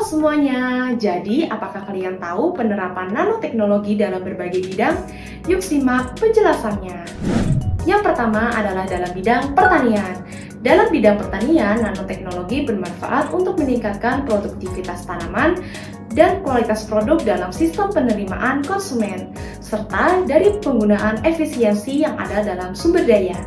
semuanya, jadi apakah kalian tahu penerapan nanoteknologi dalam berbagai bidang? Yuk simak penjelasannya. Yang pertama adalah dalam bidang pertanian. Dalam bidang pertanian, nanoteknologi bermanfaat untuk meningkatkan produktivitas tanaman dan kualitas produk dalam sistem penerimaan konsumen, serta dari penggunaan efisiensi yang ada dalam sumber daya.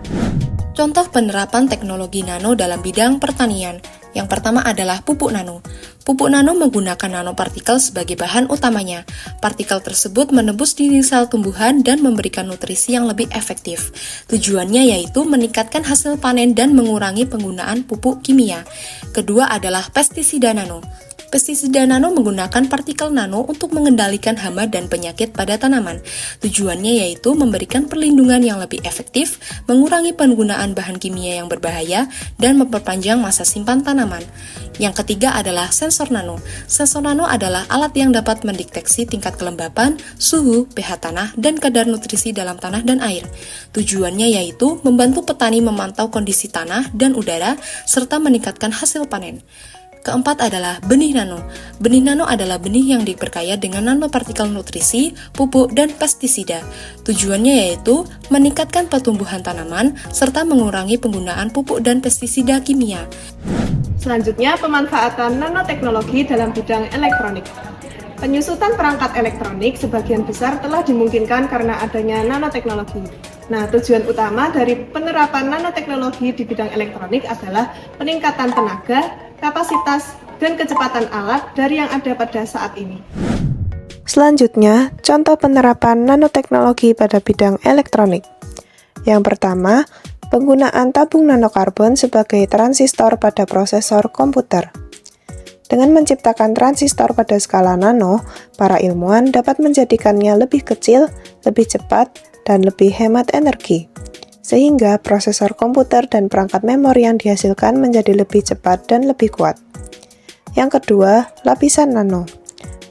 Contoh penerapan teknologi nano dalam bidang pertanian. Yang pertama adalah pupuk nano. Pupuk nano menggunakan nanopartikel sebagai bahan utamanya. Partikel tersebut menembus dinding sel tumbuhan dan memberikan nutrisi yang lebih efektif. Tujuannya yaitu meningkatkan hasil panen dan mengurangi penggunaan pupuk kimia. Kedua adalah pestisida nano. Pestisida nano menggunakan partikel nano untuk mengendalikan hama dan penyakit pada tanaman. Tujuannya yaitu memberikan perlindungan yang lebih efektif, mengurangi penggunaan bahan kimia yang berbahaya, dan memperpanjang masa simpan tanaman. Yang ketiga adalah sensor nano. Sensor nano adalah alat yang dapat mendeteksi tingkat kelembapan, suhu, pH tanah, dan kadar nutrisi dalam tanah dan air. Tujuannya yaitu membantu petani memantau kondisi tanah dan udara, serta meningkatkan hasil panen. Keempat adalah benih nano. Benih nano adalah benih yang diperkaya dengan nanopartikel nutrisi, pupuk, dan pestisida. Tujuannya yaitu meningkatkan pertumbuhan tanaman serta mengurangi penggunaan pupuk dan pestisida kimia. Selanjutnya, pemanfaatan nanoteknologi dalam bidang elektronik. Penyusutan perangkat elektronik sebagian besar telah dimungkinkan karena adanya nanoteknologi. Nah, tujuan utama dari penerapan nanoteknologi di bidang elektronik adalah peningkatan tenaga, kapasitas, dan kecepatan alat dari yang ada pada saat ini. Selanjutnya, contoh penerapan nanoteknologi pada bidang elektronik. Yang pertama, penggunaan tabung nanokarbon sebagai transistor pada prosesor komputer. Dengan menciptakan transistor pada skala nano, para ilmuwan dapat menjadikannya lebih kecil, lebih cepat, dan lebih hemat energi. Sehingga prosesor komputer dan perangkat memori yang dihasilkan menjadi lebih cepat dan lebih kuat. Yang kedua, lapisan nano.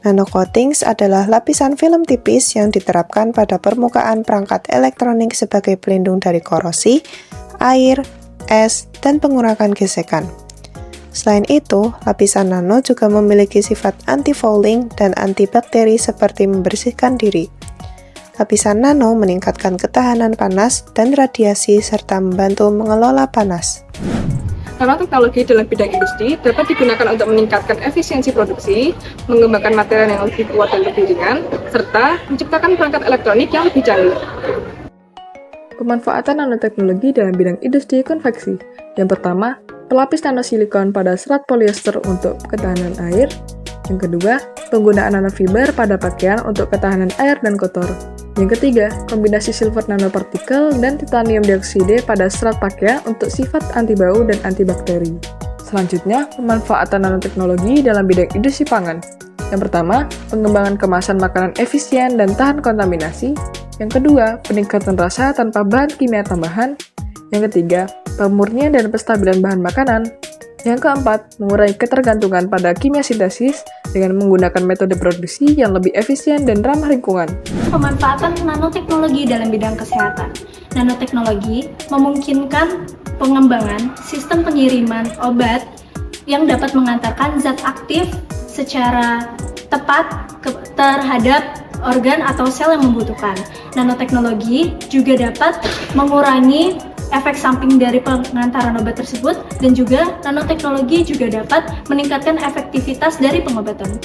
Nanocoatings adalah lapisan film tipis yang diterapkan pada permukaan perangkat elektronik sebagai pelindung dari korosi, air, es, dan pengurangan gesekan. Selain itu, lapisan nano juga memiliki sifat anti-fouling dan antibakteri seperti membersihkan diri. Lapisan nano meningkatkan ketahanan panas dan radiasi serta membantu mengelola panas. Nanoteknologi dalam bidang industri dapat digunakan untuk meningkatkan efisiensi produksi, mengembangkan material yang lebih kuat dan lebih ringan, serta menciptakan perangkat elektronik yang lebih canggih. Pemanfaatan nanoteknologi dalam bidang industri konveksi. Yang pertama, pelapis nanosilikon pada serat polyester untuk ketahanan air. Yang kedua, penggunaan nanofiber pada pakaian untuk ketahanan air dan kotor. Yang ketiga, kombinasi silver nanopartikel dan titanium dioksida pada serat pakaian untuk sifat anti bau dan antibakteri. Selanjutnya, pemanfaatan nanoteknologi dalam bidang industri pangan. Yang pertama, pengembangan kemasan makanan efisien dan tahan kontaminasi. Yang kedua, peningkatan rasa tanpa bahan kimia tambahan. Yang ketiga, pemurnian dan penstabilan bahan makanan. Yang keempat, mengurangi ketergantungan pada kimia sintesis dengan menggunakan metode produksi yang lebih efisien dan ramah lingkungan. Pemanfaatan nanoteknologi dalam bidang kesehatan. Nanoteknologi memungkinkan pengembangan sistem pengiriman obat yang dapat mengantarkan zat aktif secara tepat terhadap organ atau sel yang membutuhkan. Nanoteknologi juga dapat mengurangi efek samping dari pengantaran obat tersebut, dan juga nanoteknologi juga dapat meningkatkan efektivitas dari pengobatan.